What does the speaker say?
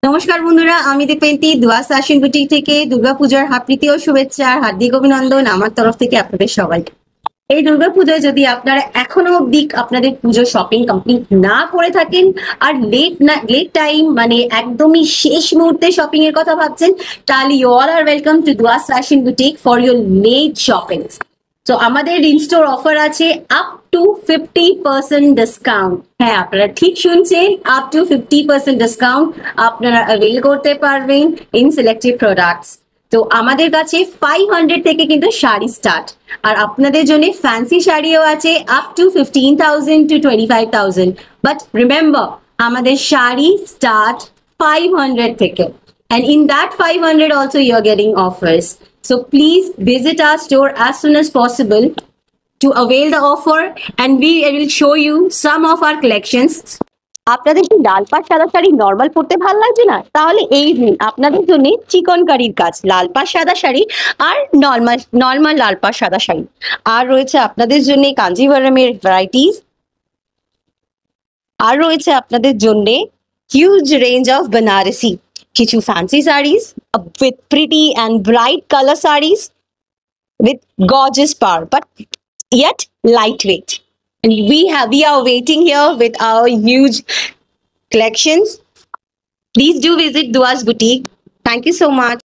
নমস্কার বন্ধুরা, আমি দীপেন্তি দুয়াস ফ্যাশন বুটিক থেকে দুর্গাপূজার প্রীতি ও শুভেচ্ছা আর হার্দিক অভিনন্দন আমার তরফ থেকে আপনাদের সবাইকে। এই দুর্গাপূজায় যদি আপনারা এখনো অবধি আপনাদের পুজো শপিং কমপ্লিট না করে থাকেন আর লেট টাইম মানে একদমই শেষ মুহূর্তে শপিং এর কথা ভাবছেন, তাহলে you all are welcome to Duas fashion boutique for your late shopping. তো আমাদের ইন স্টোর অফার আছে আপ টু 50% ডিসকাউন্ট। হ্যাঁ, আপনারা ঠিক শুনছেন, আপ টু 50% ডিসকাউন্ট আপনারা অ্যাভেল করতে পারবেন ইন সিলেক্টেড প্রোডাক্টস। তো আমাদের কাছে 500 থেকে কিন্তু শাড়ি স্টার্ট, আর আপনাদের জন্য ফ্যান্সি শাড়িও আছে up two 15,000 to 25,000। But remember, আমাদের শাড়ি স্টার্ট 500 থেকে, and in that 500 also you're getting offers. So please visit our store as soon as possible to avail the offer, and we will show you some of our collections. আপনাদের কি লাল পাড় সাদা sari normal পরতে ভালো লাগছে না, তাহলে এই দিন আপনাদের জন্য চিকনকারির কাজ লাল পাড় সাদা শাড়ি আর নর্মাল লাল পাড় সাদা শাড়ি। আর রয়েছে আপনাদের জন্য কাঞ্জিভারমের ভ্যারাইটিস, আর রয়েছে আপনাদের জন্য হিউজ রেঞ্জ অফ বেনারসি, কিছু fancy saris with pretty and bright color sarees with gorgeous power but yet lightweight. And we are waiting here with our huge collections. Please do visit Dua's boutique. Thank you so much.